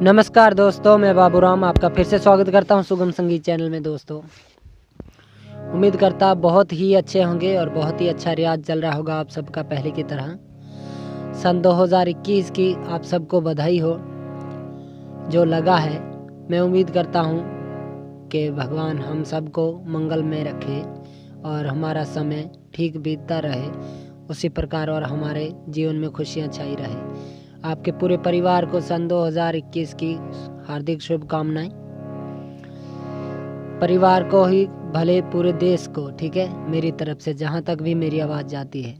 नमस्कार दोस्तों, मैं बाबूराम आपका फिर से स्वागत करता हूं सुगम संगीत चैनल में। दोस्तों, उम्मीद करता बहुत ही अच्छे होंगे और बहुत ही अच्छा रियाज चल रहा होगा आप सबका पहले की तरह। सन 2021 की आप सबको बधाई हो जो लगा है। मैं उम्मीद करता हूं कि भगवान हम सबको मंगल में रखे और हमारा समय ठीक बीतता रहे उसी प्रकार और हमारे जीवन में खुशियां छाई रहे। आपके पूरे परिवार को सन 2021 की हार्दिक शुभकामनाएं। परिवार को ही भले पूरे देश को, ठीक है, मेरी तरफ से जहां तक भी मेरी आवाज़ जाती है।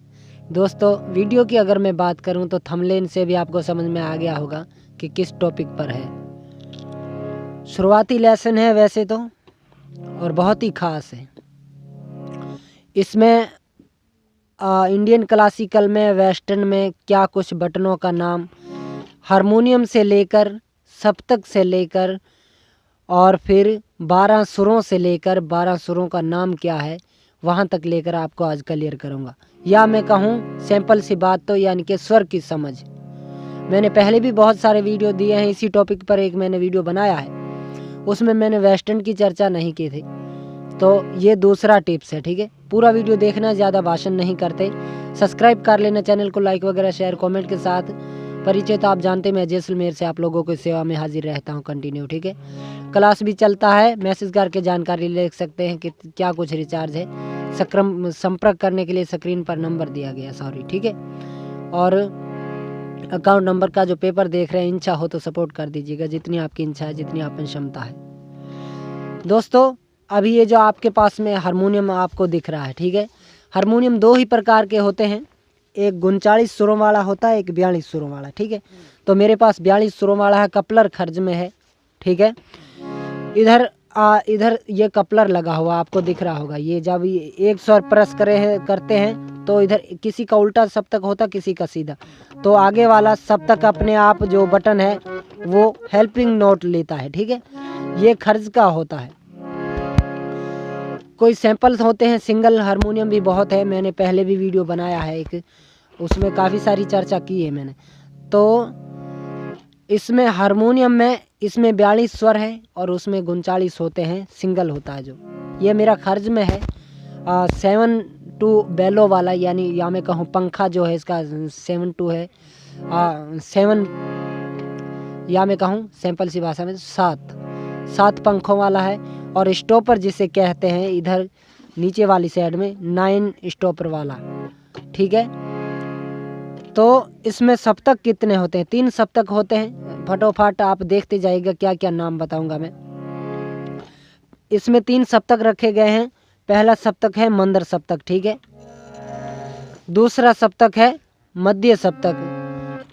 दोस्तों, वीडियो की अगर मैं बात करूं तो थंबनेल से भी आपको समझ में आ गया होगा कि किस टॉपिक पर है। शुरुआती लेसन है वैसे तो, और बहुत ही खास है। इसमें इंडियन क्लासिकल में, वेस्टर्न में क्या कुछ बटनों का नाम, हारमोनियम से लेकर सप्तक से लेकर और फिर 12 सुरों से लेकर 12 सुरों का नाम क्या है वहाँ तक लेकर आपको आज क्लियर करूँगा। या मैं कहूँ सिंपल सी बात तो यानी कि स्वर की समझ। मैंने पहले भी बहुत सारे वीडियो दिए हैं इसी टॉपिक पर। एक मैंने वीडियो बनाया है, उसमें मैंने वेस्टर्न की चर्चा नहीं की थी, तो ये दूसरा टिप्स है, ठीक है। पूरा वीडियो देखना, ज़्यादा भाषण नहीं करते। सब्सक्राइब कर लेना चैनल को, लाइक वगैरह शेयर कमेंट के साथ। परिचय तो आप जानते, मैं जैसलमेर से आप लोगों की सेवा में हाजिर रहता हूं कंटिन्यू, ठीक है। क्लास भी चलता है, मैसेज करके जानकारी ले सकते हैं कि क्या कुछ रिचार्ज है। संपर्क करने के लिए स्क्रीन पर नंबर दिया गया, सॉरी, ठीक है। और अकाउंट नंबर का जो पेपर देख रहे हैं, इच्छा हो तो सपोर्ट कर दीजिएगा, जितनी आपकी इच्छा है, जितनी आप में क्षमता है। दोस्तों, अभी ये जो आपके पास में हारमोनियम आपको दिख रहा है, ठीक है। हारमोनियम दो ही प्रकार के होते हैं, एक 39 सुरों वाला होता है, एक 42 सुरों वाला, ठीक है। तो मेरे पास 42 सुरों वाला है, कपलर खर्ज में है, ठीक है। इधर ये कपलर लगा हुआ आपको दिख रहा होगा। ये जब एक स्वर प्रेस करते हैं तो इधर किसी का उल्टा सप्तक होता, किसी का सीधा। तो आगे वाला सप्तक अपने आप जो बटन है वो हेल्पिंग नोट लेता है, ठीक है। ये खर्ज का होता है। कोई सैंपल्स होते हैं, सिंगल हारमोनियम भी बहुत है, मैंने पहले भी वीडियो बनाया है एक, उसमें काफ़ी सारी चर्चा की है मैंने। तो इसमें हारमोनियम में इसमें 42 स्वर है और उसमें 39 होते हैं, सिंगल होता है जो। ये मेरा खर्ज में है 7/2 बेलो वाला, यानी या मैं कहूँ पंखा जो है इसका 7/2 है, 7 या मैं कहूँ सिंपल सी भाषा में 7 पंखों वाला है। और स्टॉपर जिसे कहते हैं इधर नीचे वाली साइड में 9 स्टॉपर वाला, ठीक है। तो इसमें सप्तक कितने होते हैं? 3 सप्तक होते हैं। फटोफट आप देखते जाइएगा क्या क्या नाम बताऊंगा मैं। इसमें 3 सप्तक रखे गए हैं। पहला सप्तक है मंदर सप्तक, ठीक है। दूसरा सप्तक है मध्य सप्तक।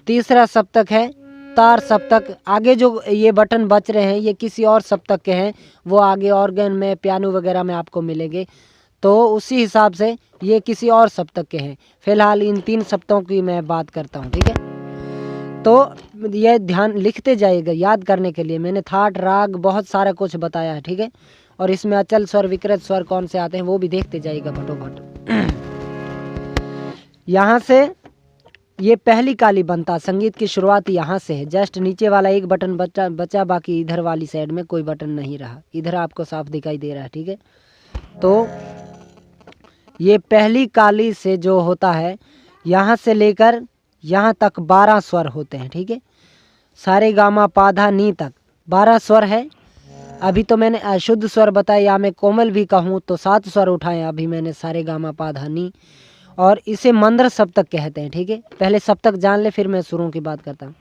तीसरा सप्तक है तार सप्तक। आगे जो ये बटन बच रहे हैं ये किसी और सप्तक के हैं, वो आगे ऑर्गन में, पियानो वगैरह में आपको मिलेंगे, तो उसी हिसाब से ये किसी और सप्तक के हैं। फिलहाल इन 3 सप्तकों की मैं बात करता हूँ, ठीक है। तो ये ध्यान लिखते जाइएगा याद करने के लिए। मैंने थाट, राग, बहुत सारा कुछ बताया है, ठीक है। और इसमें अचल स्वर, विकृत स्वर कौन से आते हैं वो भी देखते जाइएगा फटोफट। यहाँ से ये पहली काली बनता, संगीत की शुरुआत यहाँ से है। जस्ट नीचे वाला एक बटन बचा, बाकी इधर वाली साइड में कोई बटन नहीं रहा। इधर आपको साफ दिखाई दे रहा है, ठीक है। तो ये पहली काली से जो होता है, यहाँ से लेकर यहाँ तक 12 स्वर होते हैं, ठीक है। सारे गामा पाधा नी तक 12 स्वर है। अभी तो मैंने अशुद्ध स्वर बताया, या मैं कोमल भी कहूँ तो 7 स्वर उठाए अभी मैंने, सारे गामा पाधा नी। और इसे मंद्र सप्तक कहते हैं, ठीक है। पहले सप्तक जान ले, फिर मैं सुरों की बात करता हूँ।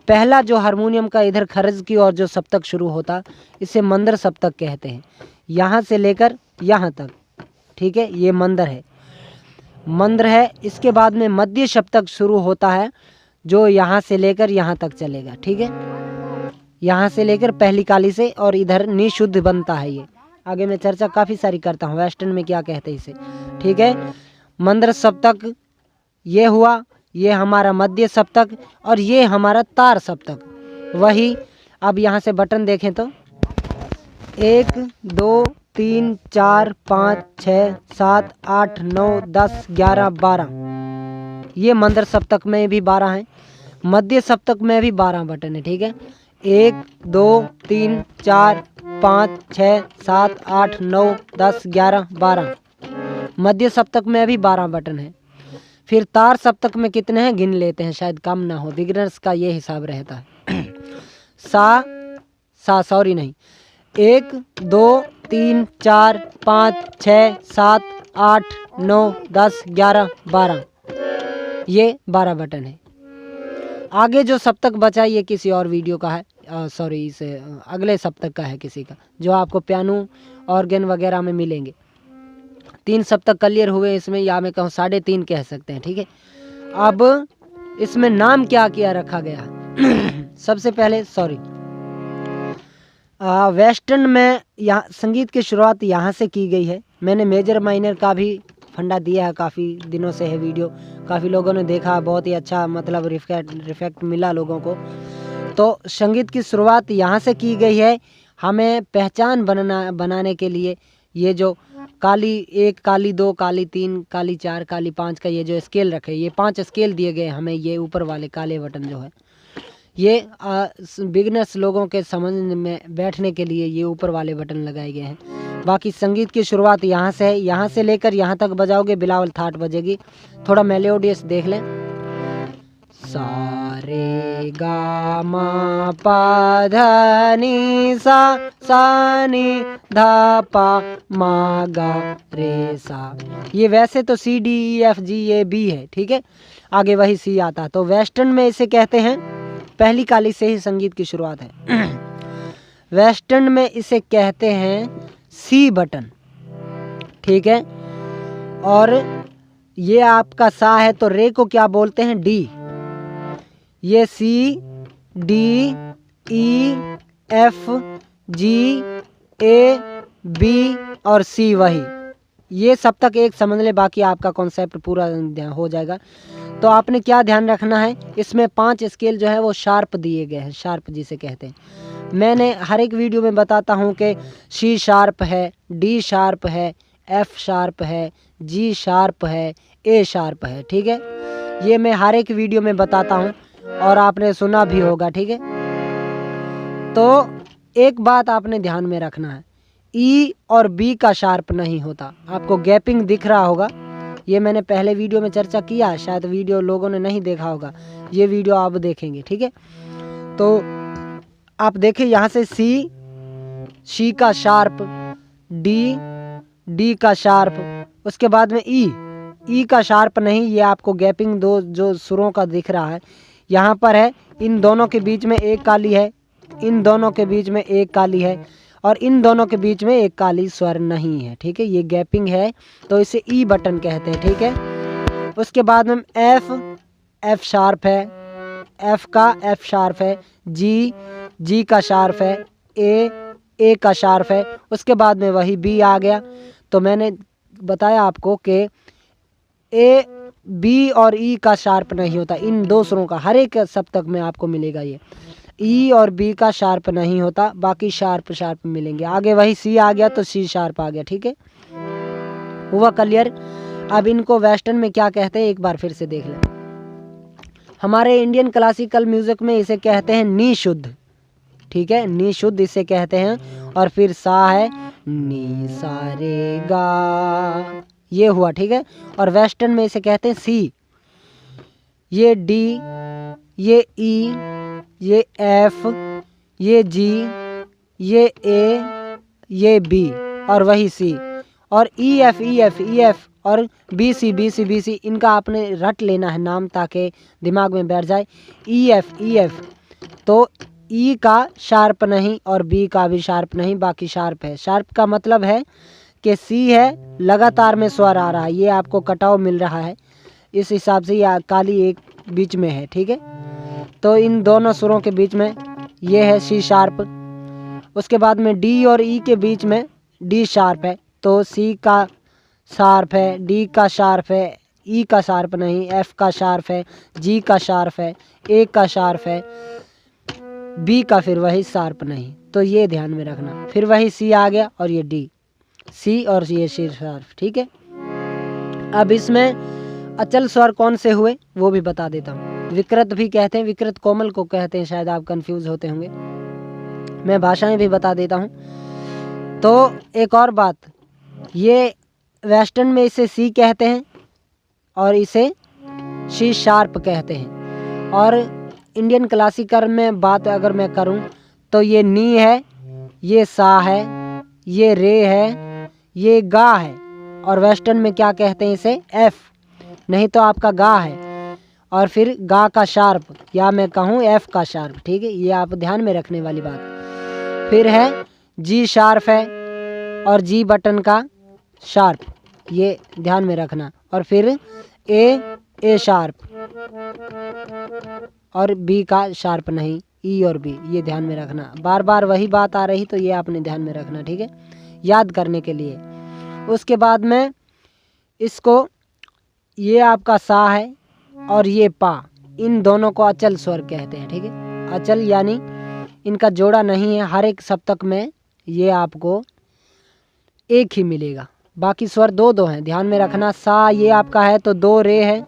पहला जो हारमोनियम का इधर खर्ज की और जो सप्तक शुरू होता, इसे मंद्र सप्तक कहते हैं। यहाँ से लेकर यहाँ तक, ठीक है, ये मंद्र है, मंद्र है। इसके बाद में मध्य सप्तक शुरू होता है, जो यहाँ से लेकर यहाँ तक चलेगा, ठीक है। यहाँ से लेकर पहली काली से, और इधर निशुद्ध बनता है ये। आगे मैं चर्चा काफ़ी सारी करता हूँ वेस्टर्न में क्या कहते हैं इसे, ठीक है। मंद्र सप्तक ये हुआ, ये हमारा मध्य सप्तक, और ये हमारा तार सप्तक। वही अब यहाँ से बटन देखें तो 1 2 3 4 5 6 7 8 9 10 11 12, ये मंद्र सप्तक में भी 12 हैं। मध्य सप्तक में भी 12 बटन है, ठीक है। 1 2 3 4 5 6 7 8 9 10 11 12। मध्य सप्तक में अभी 12 बटन है। फिर तार सप्तक में कितने हैं गिन लेते हैं, शायद कम ना हो, बिगिनर्स का ये हिसाब रहता है। सॉरी नहीं, 1 2 3 4 5 6 7 8 9 10 11 12, ये 12 बटन है। आगे जो सप्तक बचा ये किसी और वीडियो का है, सॉरी इस अगले सप्तक का है किसी का, जो आपको पियानो ऑर्गन वगैरह में मिलेंगे। 3 सप्तक क्लियर हुए इसमें, या मैं कहूँ 3.5 कह सकते हैं, ठीक है। अब इसमें नाम क्या क्या रखा गया सबसे पहले वेस्टर्न में यहाँ संगीत की शुरुआत यहाँ से की गई है। मैंने मेजर माइनर का भी फंडा दिया है, काफ़ी दिनों से है वीडियो, काफ़ी लोगों ने देखा, बहुत ही अच्छा मतलब रिफेक्ट मिला लोगों को। तो संगीत की शुरुआत यहाँ से की गई है। हमें पहचान बनाने के लिए ये जो काली 1, काली 2, काली 3, काली 4, काली 5 का ये जो स्केल रखे, ये 5 स्केल दिए गए हमें। ये ऊपर वाले काले बटन जो है ये बिगनर्स लोगों के समझ में बैठने के लिए ये ऊपर वाले बटन लगाए गए हैं। बाकी संगीत की शुरुआत यहाँ से है, यहाँ से लेकर यहाँ तक बजाओगे बिलावल थाट बजेगी। थोड़ा मेलोडियस देख लें। सा रे गा मा पा धा नी सा नी धा पा मा गा रे सा। ये वैसे तो C D E F G A B है, ठीक है, आगे वही C आता। तो वेस्टर्न में इसे कहते हैं, पहली काली से ही संगीत की शुरुआत है। वेस्टर्न में इसे कहते हैं C बटन, ठीक है। और ये आपका सा है, तो रे को क्या बोलते हैं D। ये C D E F G A B और C वही, ये सब तक एक समझ ले, बाकी आपका कॉन्सेप्ट पूरा हो जाएगा। तो आपने क्या ध्यान रखना है, इसमें 5 स्केल जो है वो शार्प दिए गए हैं, शार्प जिसे कहते हैं। मैंने हर एक वीडियो में बताता हूँ कि C शार्प है, D शार्प है, F शार्प है, G शार्प है, A शार्प है, ठीक है। ये मैं हर एक वीडियो में बताता हूँ और आपने सुना भी होगा, ठीक है। तो एक बात आपने ध्यान में रखना है, E और B का शार्प नहीं होता। आपको गैपिंग दिख रहा होगा, ये मैंने पहले वीडियो में चर्चा किया, शायद वीडियो लोगों ने नहीं देखा होगा, ये वीडियो आप देखेंगे, ठीक है। तो आप देखें यहाँ से C का शार्प, D का शार्प, उसके बाद में E का शार्प नहीं, ये आपको गैपिंग दो जो सुरों का दिख रहा है यहाँ पर है। इन दोनों के बीच में एक काली है, इन दोनों के बीच में एक काली है, और इन दोनों के बीच में एक काली स्वर नहीं है, ठीक है। ये गैपिंग है, तो इसे E बटन कहते हैं, ठीक है। उसके बाद में F शार्प है, F का F शार्प है, G का शार्प है, A का शार्प है। उसके बाद में वही B आ गया। तो मैंने बताया आपको कि A B और E का शार्प नहीं होता, इन दो सुरों का हर एक सप्तक में आपको मिलेगा। ये E और B का शार्प नहीं होता, बाकी शार्प मिलेंगे। आगे वही C आ गया तो C शार्प आ गया, ठीक है, हुआ क्लियर। अब इनको वेस्टर्न में क्या कहते हैं एक बार फिर से देख लें। हमारे इंडियन क्लासिकल म्यूजिक में इसे कहते हैं नी शुद्ध, ठीक है, नी शुद्ध इसे कहते हैं। और फिर सा है नी सा रे गा, ये हुआ, ठीक है। और वेस्टर्न में इसे कहते हैं C। ये D, ये E, ये F, ये G, ये A, ये B और वही C। और EF और BC, इनका आपने रट लेना है नाम ताकि दिमाग में बैठ जाए। EF तो E का शार्प नहीं और B का भी शार्प नहीं, बाकी शार्प है। शार्प का मतलब है कि C है, लगातार में स्वर आ रहा है, ये आपको कटाव मिल रहा है, इस हिसाब से ये काली एक बीच में है, ठीक है। तो इन दोनों सुरों के बीच में ये है C शार्प। उसके बाद में D और E के बीच में D शार्प है, तो C का शार्प है, D का शार्प है, E का शार्प नहीं, F का शार्प है, G का शार्प है, A का शार्प है, B का फिर वही शार्प नहीं। तो ये ध्यान में रखना। फिर वही C आ गया और ये D, C और ये C शार्प, ठीक है। अब इसमें अचल स्वर कौन से हुए वो भी बता देता हूँ। विकृत भी कहते हैं, विकृत कोमल को कहते हैं, शायद आप कंफ्यूज होते होंगे, मैं भाषाएं भी बता देता हूँ। तो एक और बात, ये वेस्टर्न में इसे सी कहते हैं और इसे सी शार्प कहते हैं। और इंडियन क्लासिकल में बात अगर मैं करूं तो ये नी है, ये सा है, ये रे है, ये गा है। और वेस्टर्न में क्या कहते हैं इसे, एफ, नहीं तो आपका गा है। और फिर गा का शार्प, या मैं कहूँ एफ का शार्प, ठीक है, ये आप ध्यान में रखने वाली बात। फिर है जी शार्प है और जी बटन का शार्प, ये ध्यान में रखना। और फिर ए शार्प और बी का शार्प नहीं, ई और बी, ये ध्यान में रखना। बार बार वही बात आ रही तो ये आपने ध्यान में रखना, ठीक है, याद करने के लिए। उसके बाद में इसको, ये आपका सा है और ये पा, इन दोनों को अचल स्वर कहते हैं, ठीक है। अचल यानी इनका जोड़ा नहीं है, हर एक सप्तक में ये आपको एक ही मिलेगा, बाकी स्वर दो दो हैं, ध्यान में रखना। सा ये आपका है तो दो रे है,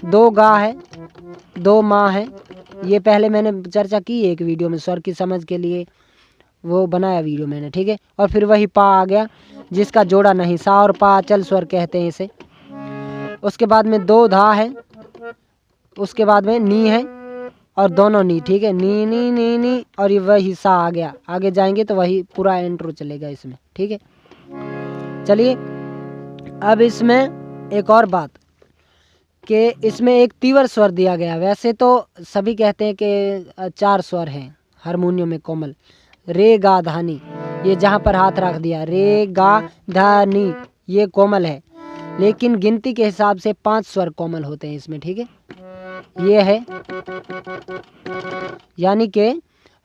दो गा है, दो माँ है, ये पहले मैंने चर्चा की है एक वीडियो में, स्वर की समझ के लिए वो बनाया वीडियो मैंने, ठीक है। और फिर वही पा आ गया जिसका जोड़ा नहीं, सा और पा अचल स्वर कहते हैं इसे। उसके बाद में दो धा है, उसके बाद में नी है और दोनों नी, ठीक है, नी नी नी नी, और ये वही सा आ गया। आगे जाएंगे तो वही पूरा इंट्रो चलेगा इसमें, ठीक है। चलिए अब इसमें एक और बात कि इसमें एक तीव्र स्वर दिया गया। वैसे तो सभी कहते हैं कि 4 स्वर हैं हारमोनियम में कोमल, रे गा धा नी, ये जहाँ पर हाथ रख दिया, रे गा धा नी, ये कोमल है, लेकिन गिनती के हिसाब से 5 स्वर कोमल होते हैं इसमें, ठीक है। ये है, यानी कि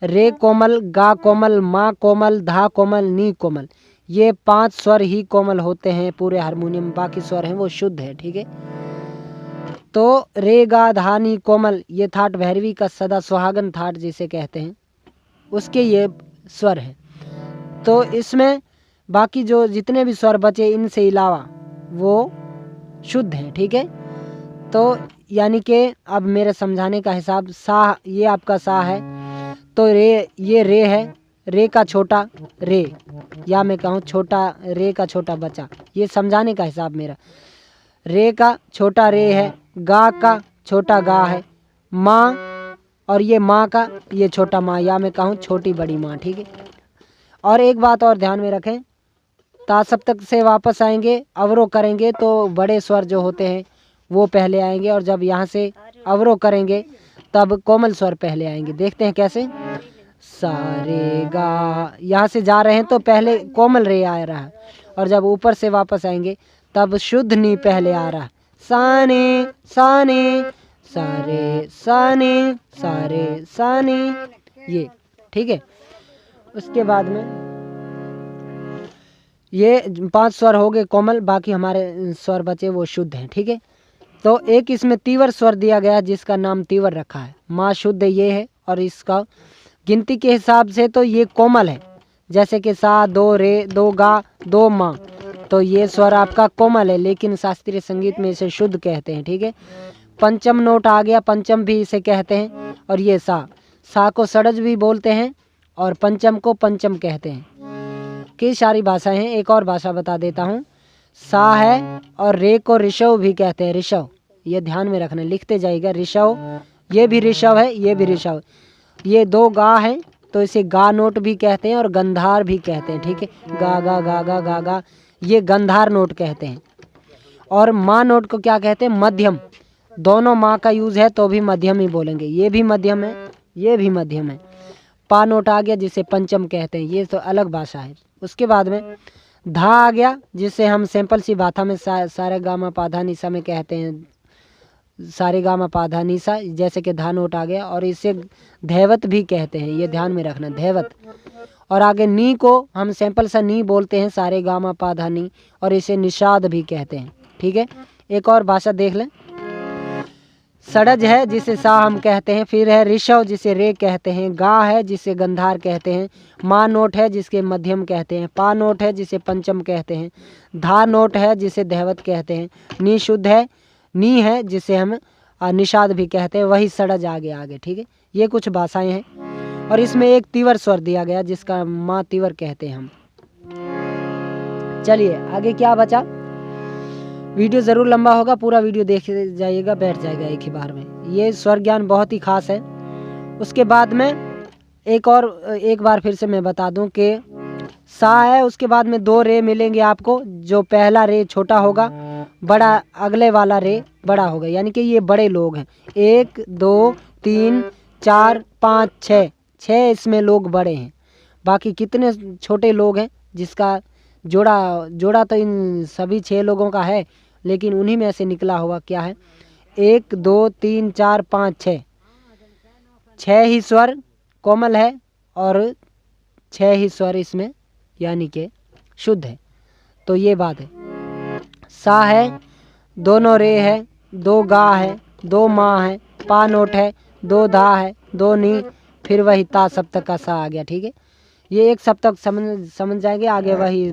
रे कोमल, गा कोमल, मा कोमल, धा कोमल, नी कोमल, ये 5 स्वर ही कोमल होते हैं पूरे हारमोनियम, बाकी स्वर हैं वो शुद्ध है, ठीक है। तो रे गा धा नी कोमल, ये थाट भैरवी का सदा सुहागन थाट जिसे कहते हैं, उसके ये स्वर है। तो इसमें बाकी जो जितने भी स्वर बचे इनसे अलावा वो शुद्ध हैं, ठीक है। तो यानी कि अब मेरे समझाने का हिसाब, सा ये आपका सा है तो रे, ये रे है, रे का छोटा रे, या मैं कहूँ छोटा रे का छोटा बच्चा, ये समझाने का हिसाब मेरा। रे का छोटा रे है, गा का छोटा गा है, माँ और ये माँ का ये छोटा माँ, या मैं कहूँ छोटी बड़ी माँ, ठीक है। और एक बात और ध्यान में रखें, ता सप्तक से वापस आएंगे, अवरोह करेंगे तो बड़े स्वर जो होते हैं वो पहले आएंगे, और जब यहाँ से अवरोह करेंगे तब कोमल स्वर पहले आएंगे। देखते हैं कैसे। सारे गा, यहाँ से जा रहे हैं तो पहले कोमल रे आ रहा है, और जब ऊपर से वापस आएंगे तब शुद्ध नी पहले आ रहा है। साने साने सारे साने सारे साने, ये ठीक है। उसके बाद में ये 5 स्वर हो गए कोमल, बाकी हमारे स्वर बचे वो शुद्ध हैं, ठीक है। तो एक इसमें तीव्र स्वर दिया गया जिसका नाम तीव्र रखा है, माँ शुद्ध ये है, और इसका गिनती के हिसाब से तो ये कोमल है, जैसे कि सा, दो रे, दो गा, दो माँ, तो ये स्वर आपका कोमल है, लेकिन शास्त्रीय संगीत में इसे शुद्ध कहते हैं, ठीक है। पंचम नोट आ गया, पंचम भी इसे कहते हैं, और ये सा को षड्ज भी बोलते हैं और पंचम को पंचम कहते हैं। कई सारी भाषाएं हैं, एक और भाषा बता देता हूँ। सा है और रे को ऋषव भी कहते हैं, ऋषव, ये ध्यान में रखना, लिखते जाइएगा, ऋषव, ये भी ऋषव है, ये भी ऋषव। ये दो गा है तो इसे गा नोट भी कहते हैं और गंधार भी कहते हैं, ठीक है। गा गा गा गा गा गा, ये गंधार नोट कहते हैं। और माँ नोट को क्या कहते हैं, मध्यम, दोनों माँ का यूज़ है तो भी मध्यम ही बोलेंगे, ये भी मध्यम है, ये भी मध्यम है। पा नोट आ गया जिसे पंचम कहते हैं, ये तो अलग भाषा है। उसके बाद में धा आ गया जिसे हम सिंपल सी भाषा में सारे गामा पाधा निशा में कहते हैं, सारे गामा पाधा निशा, जैसे कि धा नोट आ गया, और इसे धैवत भी कहते हैं, ये ध्यान में रखना, धैवत। और आगे नी को हम सिंपल सा नी बोलते हैं, सारे गामा पाधा नी, और इसे निषाद भी कहते हैं, ठीक है। एक और भाषा देख लें, षड्ज है जिसे सा हम कहते हैं, फिर है ऋषव जिसे रे कहते हैं, गा है जिसे गंधार कहते हैं, माँ नोट है जिसके मध्यम कहते हैं, पा नोट है जिसे पंचम कहते हैं, धा नोट है जिसे धैवत कहते हैं, नी शुद्ध है, नी है जिसे हम निषाद भी कहते हैं, वही सड़ज आगे आगे, ठीक है। ये कुछ भाषाएं हैं और इसमें एक तीवर स्वर दिया गया जिसका माँ तीवर कहते हैं हम। चलिए आगे क्या बचा, वीडियो ज़रूर लंबा होगा, पूरा वीडियो देख जाइएगा, बैठ जाएगा एक ही बार में। ये स्वर ज्ञान बहुत ही खास है। उसके बाद में एक बार फिर से मैं बता दूं कि सा है, उसके बाद में 2 रे मिलेंगे आपको। जो पहला रे छोटा होगा, बड़ा अगले वाला रे बड़ा होगा, यानी कि ये बड़े लोग हैं। 1 2 3 4 5 6 इसमें लोग बड़े हैं। बाकी कितने छोटे लोग हैं जिसका जोड़ा तो इन सभी 6 लोगों का है, लेकिन उन्हीं में से निकला हुआ क्या है 1 2 3 4 5 6 ही स्वर कोमल है और 6 ही स्वर इसमें यानी कि शुद्ध है। तो ये बात है। सा है, दोनों रे है, 2 गा है, 2 माँ है, पा नोट है, 2 धा है, 2 नी, फिर वही ता सप्तक का सा आ गया, ठीक है। ये एक सप्तक समझ जाएंगे, आगे वही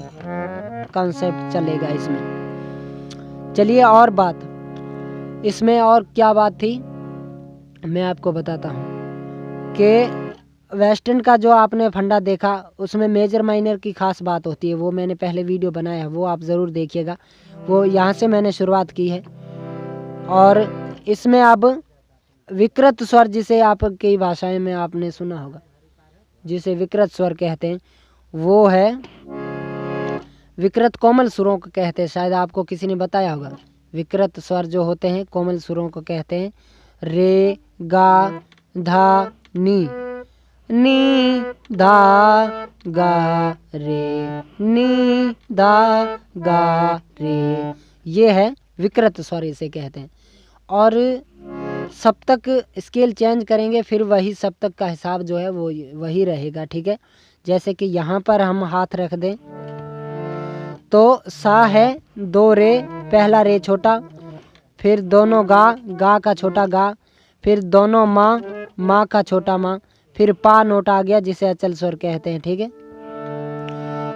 कॉन्सेप्ट चलेगा इसमें। चलिए और बात, इसमें और क्या बात थी मैं आपको बताता हूँ कि वेस्टर्न का जो आपने फंडा देखा उसमें मेजर माइनर की खास बात होती है। वो मैंने पहले वीडियो बनाया है, वो आप ज़रूर देखिएगा। वो यहाँ से मैंने शुरुआत की है। और इसमें अब विकृत स्वर, जिसे आपकी भाषाएं में आपने सुना होगा, जिसे विकृत स्वर कहते हैं, वो है विकृत कोमल सुरों को कहते हैं। शायद आपको किसी ने बताया होगा। विकृत स्वर जो होते हैं कोमल सुरों को कहते हैं। रे गा धा नी, नी धा गा रे, नी धा गा रे, ये है विकृत स्वर इसे कहते हैं। और सप्तक स्केल चेंज करेंगे फिर वही सप्तक का हिसाब जो है वो वही रहेगा, ठीक है। जैसे कि यहाँ पर हम हाथ रख दें तो सा है, 2 रे, पहला रे छोटा, फिर दोनों गा का छोटा गा, फिर दोनों माँ का छोटा माँ, फिर पा नोट आ गया जिसे अचल स्वर कहते हैं, ठीक है।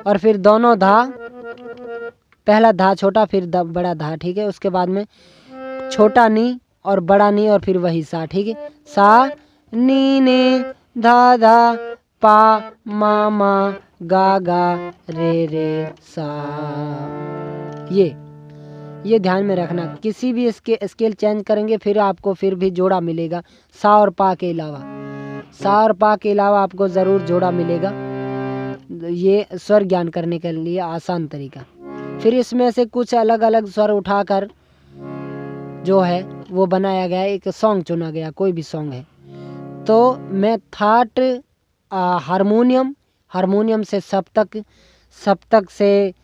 और फिर दोनों धा, पहला धा छोटा फिर बड़ा धा, ठीक है। उसके बाद में छोटा नी और बड़ा नी और फिर वही सा, ठीक है। सा नी ने धा धा पा मा गा रे सा। ये ध्यान में रखना, किसी भी इसके स्केल चेंज करेंगे फिर आपको फिर भी जोड़ा मिलेगा। सा और पा के अलावा आपको ज़रूर जोड़ा मिलेगा। ये स्वर ज्ञान करने के लिए आसान तरीका। फिर इसमें से कुछ अलग अलग स्वर उठाकर जो है वो बनाया गया, एक सॉन्ग चुना गया, कोई भी सॉन्ग है। तो मैं थाट हारमोनियम से सप्तक, सप्तक से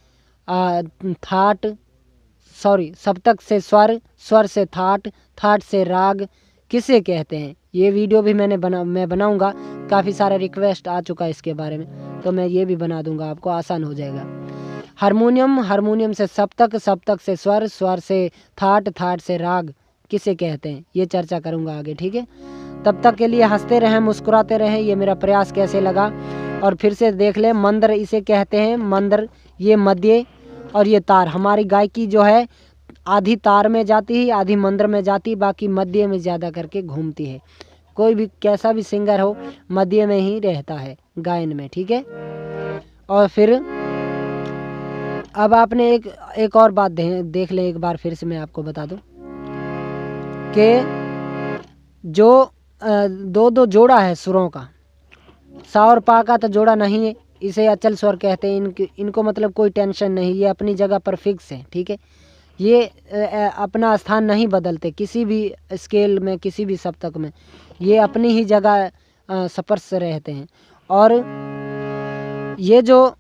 सप्तक से स्वर, स्वर से थाट से राग किसे कहते हैं, ये वीडियो भी मैं बनाऊंगा। काफ़ी सारा रिक्वेस्ट आ चुका है इसके बारे में, तो मैं ये भी बना दूंगा, आपको आसान हो जाएगा। हारमोनियम से सप्तक, सप्तक से स्वर, स्वर से थाट से राग किसे कहते हैं, ये चर्चा करूंगा आगे, ठीक है। तब तक के लिए हंसते रहें, मुस्कुराते रहें। ये मेरा प्रयास कैसे लगा और फिर से देख लें। मंद्र इसे कहते हैं, मंद्र, ये मध्य और ये तार। हमारी गायकी जो है आधी तार में जाती है, आधी मंद्र में जाती है, बाकी मध्य में ज़्यादा करके घूमती है। कोई भी कैसा भी सिंगर हो मध्य में ही रहता है गायन में, ठीक है। और फिर अब आपने एक और बात देख लें एक बार फिर से मैं आपको बता दूं कि जो 2 जोड़ा है सुरों का, सा और पा का तो जोड़ा नहीं है, इसे अचल स्वर कहते हैं। इनको मतलब कोई टेंशन नहीं, ये अपनी जगह पर फिक्स है, ठीक है। ये अपना स्थान नहीं बदलते किसी भी स्केल में, किसी भी सप्तक में, ये अपनी ही जगह स्पर्श रहते हैं। और ये जो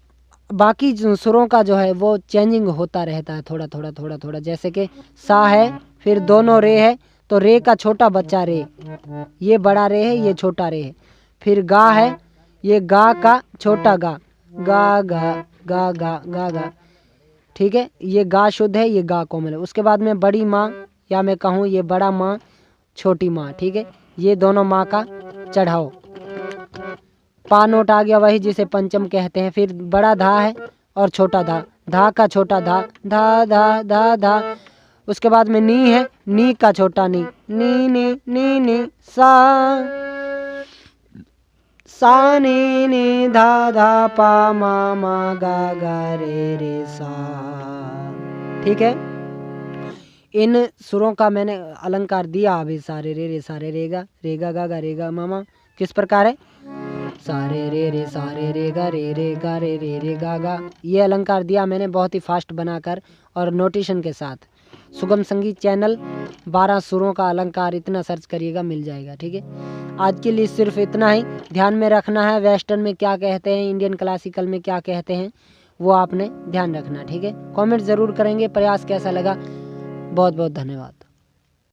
बाकी सुरों का जो है वो चेंजिंग होता रहता है थोड़ा। जैसे कि सा है, फिर दोनों रे है, तो रे का छोटा बच्चा रे, ये बड़ा रे है, ये छोटा रे है। फिर गा है, ये गा का छोटा गा, गा, ठीक है। ये गा शुद्ध है, ये गा कोमल है। उसके बाद में बड़ी माँ, या मैं कहूँ ये बड़ा माँ छोटी माँ, ठीक है। ये दोनों माँ का चढ़ाओ। पा नोट आ गया, वही जिसे पंचम कहते हैं। फिर बड़ा धा है और छोटा धा, धा का छोटा धा, धा धा धा धा, उसके बाद में नी है, नी का छोटा नी, नी नी नी नी सा नी नी धा धा पा मा गा गा रे सा। ठीक है, इन सुरों का मैंने अलंकार दिया अभी। सारे रे सारे रेगा रेगा गा गा रेगा मामा किस प्रकार है, सारे रे सारे रेगा रे गा रे गा गा। ये अलंकार दिया मैंने बहुत ही फास्ट बनाकर और नोटेशन के साथ। सुगम संगीत चैनल 12 सुरों का अलंकार, इतना सर्च करिएगा मिल जाएगा। ठीक है, आज के लिए सिर्फ इतना ही। ध्यान में रखना है वेस्टर्न में क्या कहते हैं, इंडियन क्लासिकल में क्या कहते हैं, वो आपने ध्यान रखना। ठीक है, कमेंट ज़रूर करेंगे प्रयास कैसा लगा। बहुत बहुत धन्यवाद।